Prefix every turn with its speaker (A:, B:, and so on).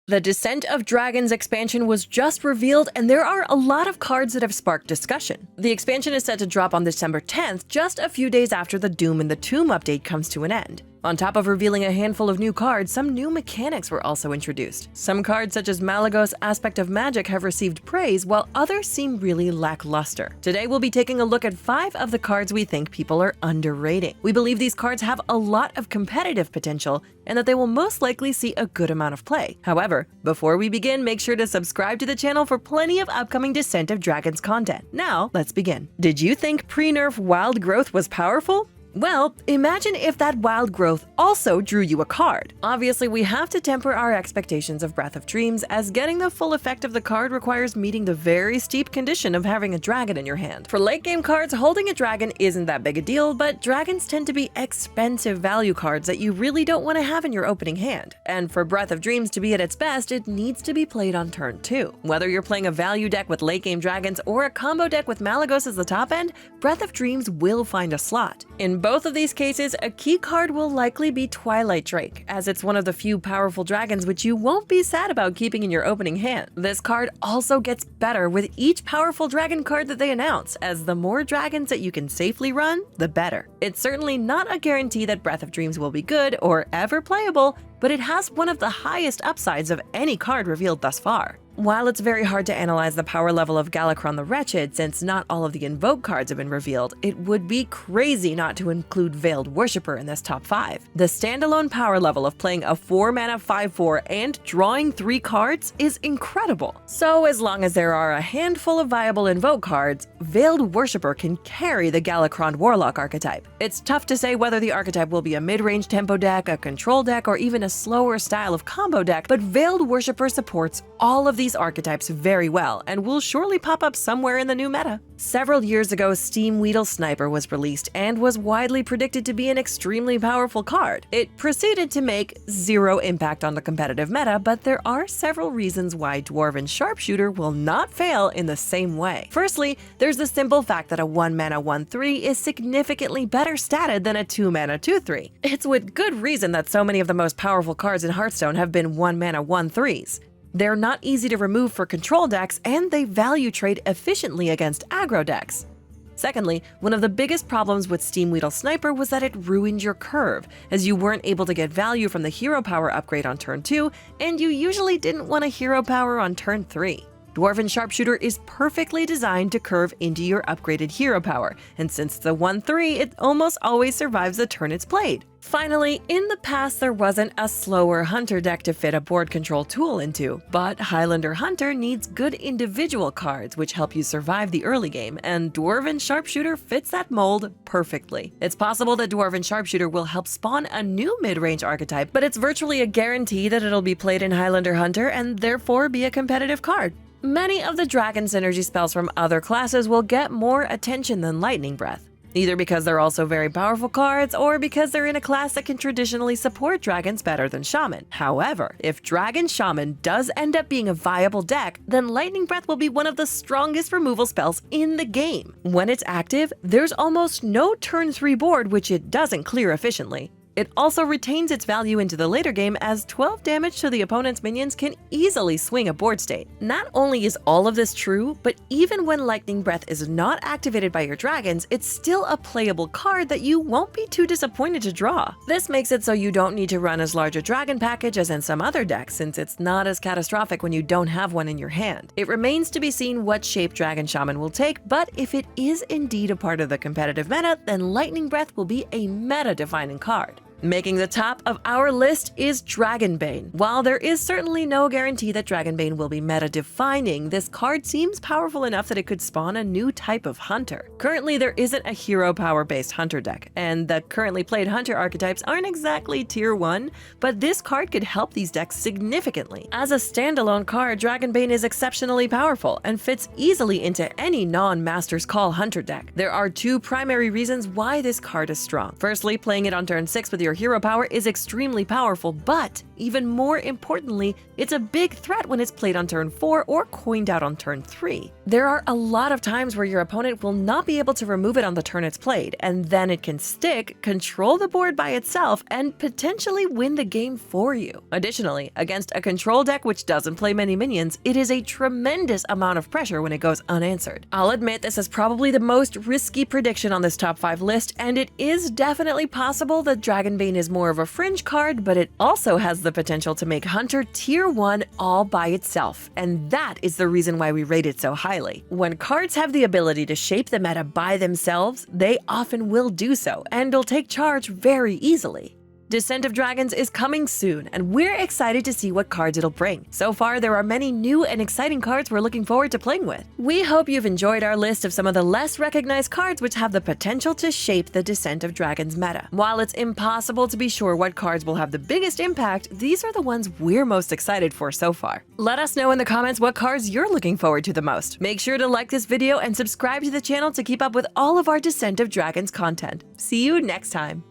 A: The Descent of Dragons expansion was just revealed, and there are a lot of cards that have sparked discussion. The expansion is set to drop on December 10th, just a few days after the Doom in the Tomb update comes to an end. On top of revealing a handful of new cards, some new mechanics were also introduced. Some cards such as Malygos Aspect of Magic have received praise, while others seem really lackluster. Today we'll be taking a look at 5 of the cards we think people are underrating. We believe these cards have a lot of competitive potential and that they will most likely see a good amount of play. However, before we begin, make sure to subscribe to the channel for plenty of upcoming Descent of Dragons content. Now, let's begin. Did you think pre-nerf Wild Growth was powerful? Well, imagine if that Wild Growth also drew you a card. Obviously, we have to temper our expectations of Breath of Dreams, as getting the full effect of the card requires meeting the very steep condition of having a dragon in your hand. For late game cards, holding a dragon isn't that big a deal, but dragons tend to be expensive value cards that you really don't want to have in your opening hand. And for Breath of Dreams to be at its best, it needs to be played on turn 2. Whether you're playing a value deck with late game dragons or a combo deck with Malygos as the top end, Breath of Dreams will find a slot. In both of these cases, a key card will likely be Twilight Drake, as it's one of the few powerful dragons which you won't be sad about keeping in your opening hand. This card also gets better with each powerful dragon card that they announce, as the more dragons that you can safely run, the better. It's certainly not a guarantee that Breath of Dreams will be good or ever playable, but it has one of the highest upsides of any card revealed thus far. While it's very hard to analyze the power level of Galakron the Wretched since not all of the Invoke cards have been revealed, it would be crazy not to include Veiled Worshipper in this top 5. The standalone power level of playing a 4-mana 5/4 and drawing 3 cards is incredible. So as long as there are a handful of viable Invoke cards, Veiled Worshipper can carry the Galakron Warlock archetype. It's tough to say whether the archetype will be a mid-range tempo deck, a control deck, or even a slower style of combo deck, but Veiled Worshipper supports all of these archetypes very well and will surely pop up somewhere in the new meta. Several years ago, Steam Weedle Sniper was released and was widely predicted to be an extremely powerful card. It proceeded to make zero impact on the competitive meta, but there are several reasons why Dwarven Sharpshooter will not fail in the same way. Firstly, there's the simple fact that a 1-mana 1/3 is significantly better statted than a 2-mana 2/3. It's with good reason that so many of the most powerful cards in Hearthstone have been 1-mana 1/3s. They're not easy to remove for control decks, and they value trade efficiently against aggro decks. Secondly, one of the biggest problems with Steam Weedle Sniper was that it ruined your curve, as you weren't able to get value from the hero power upgrade on turn 2, and you usually didn't want a hero power on turn 3. Dwarven Sharpshooter is perfectly designed to curve into your upgraded hero power, and since it's a 1/3, it almost always survives the turn it's played. Finally, in the past there wasn't a slower Hunter deck to fit a board control tool into, but Highlander Hunter needs good individual cards which help you survive the early game, and Dwarven Sharpshooter fits that mold perfectly. It's possible that Dwarven Sharpshooter will help spawn a new mid-range archetype, but it's virtually a guarantee that it'll be played in Highlander Hunter and therefore be a competitive card. Many of the Dragon synergy spells from other classes will get more attention than Lightning Breath, either because they're also very powerful cards or because they're in a class that can traditionally support dragons better than Shaman. However, if Dragon Shaman does end up being a viable deck, then Lightning Breath will be one of the strongest removal spells in the game. When it's active, there's almost no turn 3 board which it doesn't clear efficiently. It also retains its value into the later game, as 12 damage to the opponent's minions can easily swing a board state. Not only is all of this true, but even when Lightning Breath is not activated by your dragons, it's still a playable card that you won't be too disappointed to draw. This makes it so you don't need to run as large a dragon package as in some other decks, since it's not as catastrophic when you don't have one in your hand. It remains to be seen what shape Dragon Shaman will take, but if it is indeed a part of the competitive meta, then Lightning Breath will be a meta-defining card. Making the top of our list is Dragonbane. While there is certainly no guarantee that Dragonbane will be meta-defining, this card seems powerful enough that it could spawn a new type of hunter. Currently, there isn't a hero power-based hunter deck, and the currently played hunter archetypes aren't exactly tier 1, but this card could help these decks significantly. As a standalone card, Dragonbane is exceptionally powerful and fits easily into any non-Master's Call hunter deck. There are 2 primary reasons why this card is strong. Firstly, playing it on turn 6 with your your hero power is extremely powerful, but even more importantly, it's a big threat when it's played on turn 4 or coined out on turn 3. There are a lot of times where your opponent will not be able to remove it on the turn it's played, and then it can stick, control the board by itself, and potentially win the game for you. Additionally, against a control deck which doesn't play many minions, it is a tremendous amount of pressure when it goes unanswered. I'll admit this is probably the most risky prediction on this top 5 list, and it is definitely possible that Dragonbane is more of a fringe card, but it also has the potential to make Hunter tier 1 all by itself, and that is the reason why we rate it so highly. When cards have the ability to shape the meta by themselves, they often will do so, and will take charge very easily. Descent of Dragons is coming soon, and we're excited to see what cards it'll bring. So far, there are many new and exciting cards we're looking forward to playing with. We hope you've enjoyed our list of some of the less recognized cards which have the potential to shape the Descent of Dragons meta. While it's impossible to be sure what cards will have the biggest impact, these are the ones we're most excited for so far. Let us know in the comments what cards you're looking forward to the most. Make sure to like this video and subscribe to the channel to keep up with all of our Descent of Dragons content. See you next time!